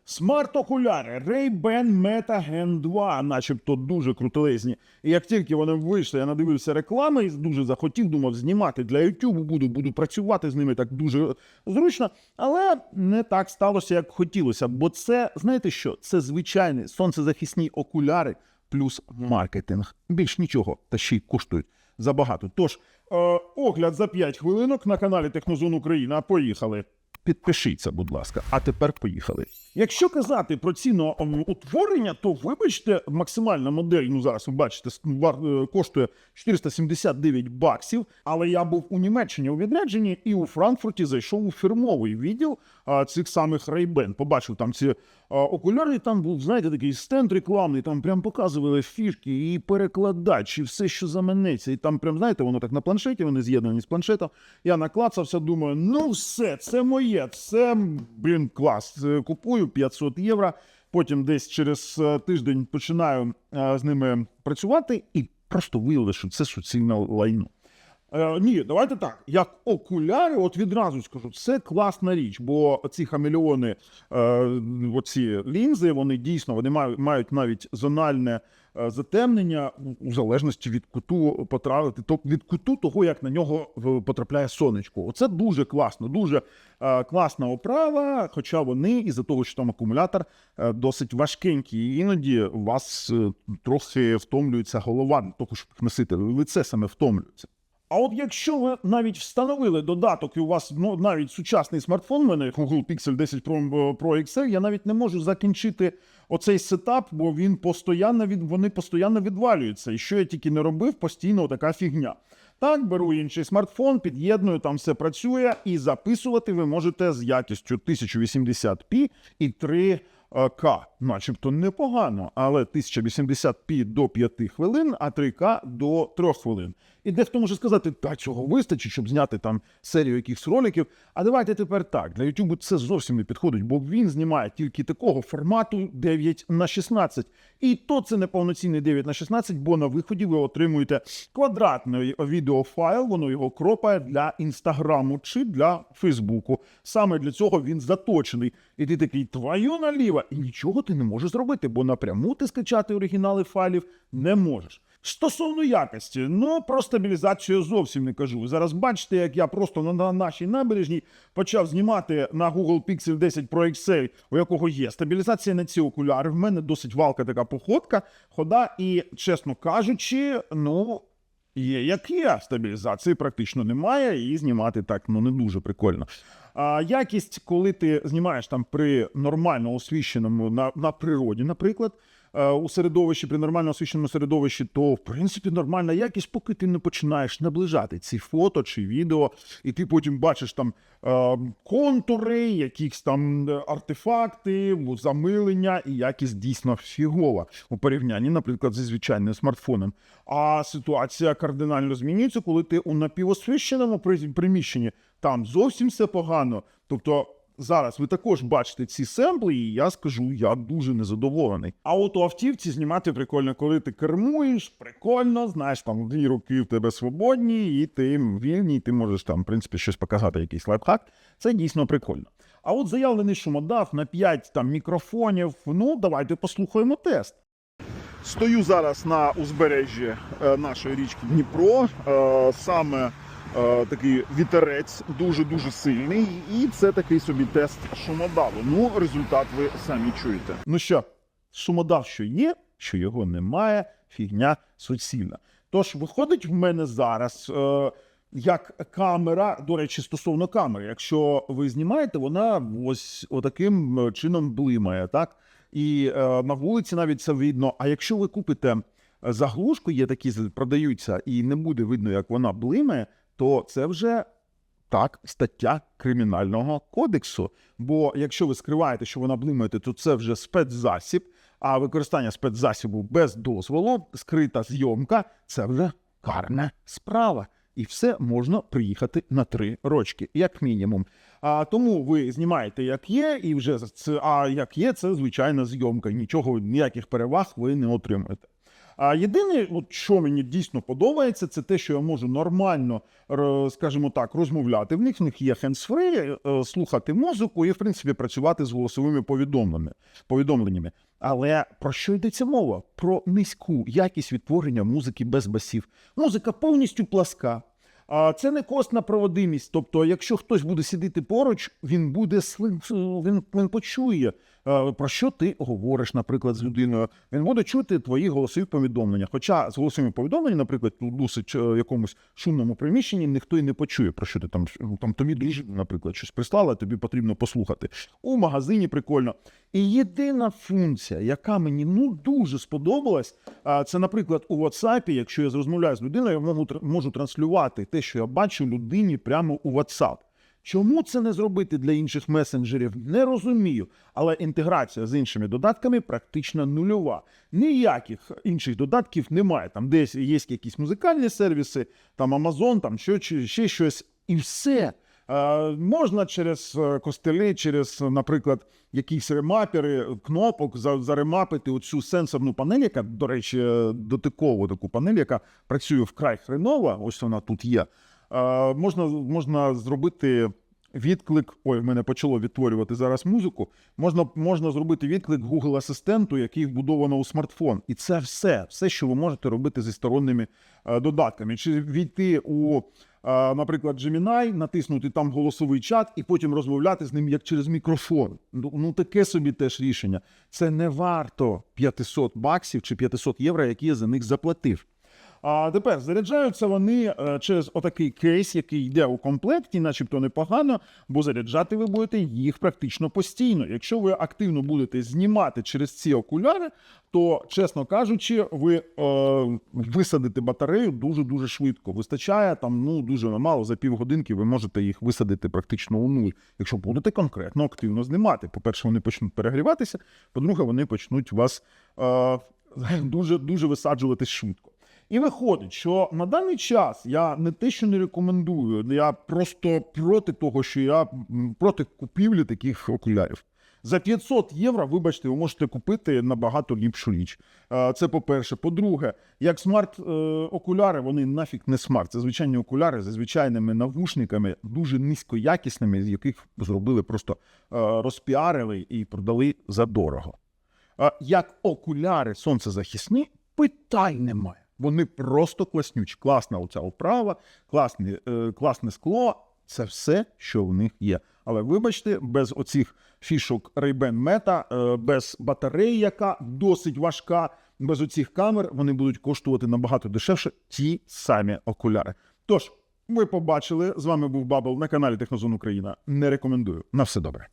Смарт-окуляри Ray-Ban Meta Gen 2, начебто дуже крутелезні. І як тільки вони вийшли, я надивився реклами і дуже захотів, думав, знімати для YouTube, буду працювати з ними так дуже зручно. Але не так сталося, як хотілося. Бо це, знаєте що, це звичайні сонцезахисні окуляри плюс маркетинг. Більш нічого, та ще й коштують забагато. Тож, огляд за 5 хвилинок на каналі Технозон Україна. Поїхали. Підпишіться, будь ласка. А тепер поїхали. Якщо казати про ціноутворення, то, вибачте, максимальна модель, ну зараз ви бачите, коштує 479 баксів, але я був у Німеччині у відрядженні і у Франкфурті зайшов у фірмовий відділ цих самих Ray-Ban. Побачив там ці окуляри, там був, знаєте, такий стенд рекламний, там прям показували фішки і перекладач, і все, що заманеться. І там прям, знаєте, воно так на планшеті, вони з'єднані з планшетом. Я наклацався, думаю, ну все, це моє, це, блін, клас. Купую 500 євро, потім десь через тиждень починаю з ними працювати і просто виявилося, що це суцільне лайно. Ні, давайте так, як окуляри, от відразу скажу, це класна річ, бо ці хамелеони, оці лінзи, вони дійсно, вони мають навіть зональне затемнення у залежності від куту потрапити, від куту того, як на нього потрапляє сонечко. Оце дуже класно, дуже класна оправа, хоча вони, із-за того, що там акумулятор досить важкенький, і іноді у вас трохи втомлюється голова, того, щоб їх носити, лице саме втомлюється. А от якщо ви навіть встановили додаток і у вас навіть сучасний смартфон, у мене Google Pixel 10 Pro XL, я навіть не можу закінчити оцей сетап, бо вони постійно відвалюються. І що я тільки не робив, постійно така фігня. Так, беру інший смартфон, під'єдную, там все працює, і записувати ви можете з якістю 1080p і 3К. Начебто непогано, але 1080p до 5 хвилин, а 3К до 3 хвилин. І дехто може сказати, та цього вистачить, щоб зняти там серію якихось роликів. А давайте тепер так, для YouTube це зовсім не підходить, бо він знімає тільки такого формату 9х16. І то це не повноцінний 9х16, бо на виході ви отримуєте квадратний відеофайл, воно його кропає для Інстаграму чи для Фейсбуку. Саме для цього він заточений. І ти такий, твою наліво, і нічого ти не можеш зробити, бо напряму ти скачати оригінали файлів не можеш. Стосовно якості, ну про стабілізацію зовсім не кажу. Ви зараз бачите, як я просто на нашій набережній почав знімати на Google Pixel 10 Pro XL, у якого є стабілізація на ці окуляри. В мене досить валка така хода, і, чесно кажучи, ну, є як є. Стабілізації практично немає, і знімати так, ну, не дуже прикольно. Якість, коли ти знімаєш там при нормально освіщеному на природі, наприклад, у середовищі, при нормально освіщеному середовищі, то, в принципі, нормальна якість, поки ти не починаєш наближати ці фото чи відео, і ти потім бачиш там контури, якісь там артефакти, замилення, і якість дійсно фігова у порівнянні, наприклад, зі звичайним смартфоном. А ситуація кардинально змінюється, коли ти у напівосвіщеному приміщенні, там зовсім все погано. Тобто, зараз ви також бачите ці семпли, і я скажу, я дуже незадоволений. А от у автівці знімати прикольно, коли ти кермуєш, прикольно, знаєш, там 2 руки в тебе свободні, і ти вільний, і ти можеш там, в принципі, щось показати, якийсь лайфхак. Це дійсно прикольно. А от заявлений шумодав на 5 там мікрофонів, ну, давайте послухаємо тест. Стою зараз на узбережжі нашої річки Дніпро, саме такий вітерець, дуже-дуже сильний, і це такий собі тест шумодаву. Ну, результат ви самі чуєте. Ну що, шумодав що є, що його немає, фігня суцільна. Тож, виходить в мене зараз як камера, до речі, стосовно камери, якщо ви знімаєте, вона ось отаким чином блимає, так? І на вулиці навіть це видно. А якщо ви купите заглушку, є такі, продаються, і не буде видно, як вона блимає, то це вже, так, стаття Кримінального кодексу. Бо якщо ви скриваєте, що вона блимає, то це вже спецзасіб, а використання спецзасібу без дозволу, скрита зйомка – це вже карна справа. І все можна приїхати на 3 рочки, як мінімум. Тому ви знімаєте як є, і вже як є, це звичайна зйомка. Ніяких переваг ви не отримуєте. А єдине, от, що мені дійсно подобається, це те, що я можу нормально, скажімо так, розмовляти. В них є hands-free, слухати музику і, в принципі, працювати з голосовими повідомленнями. Але про що йдеться мова? Про низьку якість відтворення музики без басів. Музика повністю пласка. Це не косна проводимість. Тобто, якщо хтось буде сидіти поруч, він буде він почує, про що ти говориш, наприклад, з людиною. Він буде чути твої голосові повідомлення. Хоча з голосовими повідомленнями, наприклад, у досить якомусь шумному приміщенні ніхто і не почує, про що ти там тобі дуже, наприклад, щось прислала, тобі потрібно послухати. У магазині прикольно. І єдина функція, яка мені дуже сподобалась, це, наприклад, у WhatsApp, якщо я розмовляю з людиною, я можу транслювати те, що я бачу людині прямо у WhatsApp. Чому це не зробити для інших месенджерів, не розумію. Але інтеграція з іншими додатками практично нульова. Ніяких інших додатків немає. Там десь є якісь музикальні сервіси, там Amazon, там ще щось, і все. Можна через костелі, через, наприклад, якісь ремапери, кнопок заремапити оцю сенсорну панель, яка, до речі, дотикову таку панель, яка працює вкрай хреново, ось вона тут є. Можна зробити відклик, ой, в мене почало відтворювати зараз музику, можна зробити відклик Google Асистенту, який вбудовано у смартфон. І це все, що ви можете робити зі сторонніми додатками. Чи війти у, наприклад, Gemini, натиснути там голосовий чат і потім розмовляти з ним як через мікрофон. Ну таке собі теж рішення. Це не варто $500 чи 500 євро, які я за них заплатив. А тепер заряджаються вони через отакий кейс, який йде у комплекті, начебто непогано, бо заряджати ви будете їх практично постійно. Якщо ви активно будете знімати через ці окуляри, то, чесно кажучи, ви висадите батарею дуже-дуже швидко. Вистачає там, дуже мало, за півгодинки ви можете їх висадити практично у нуль, якщо будете конкретно активно знімати. По-перше, вони почнуть перегріватися, по-друге, вони почнуть вас дуже висаджуватись швидко. І виходить, що на даний час я не те, що не рекомендую, я просто проти того, що я проти купівлі таких окулярів. За 500 євро, вибачте, ви можете купити набагато ліпшу річ. Це по-перше. По-друге, як смарт-окуляри, вони нафіг не смарт. Це звичайні окуляри зі звичайними навушниками, дуже низькоякісними, з яких зробили просто розпіарили і продали задорого. Як окуляри сонцезахисні, питань немає. Вони просто класнючі. Класна оця оправа, класне скло. Це все, що в них є. Але вибачте, без оцих фішок Ray-Ban Meta, без батареї, яка досить важка, без оцих камер, вони будуть коштувати набагато дешевше ті самі окуляри. Тож, ви побачили, з вами був Бабл на каналі Технозон Україна. Не рекомендую. На все добре.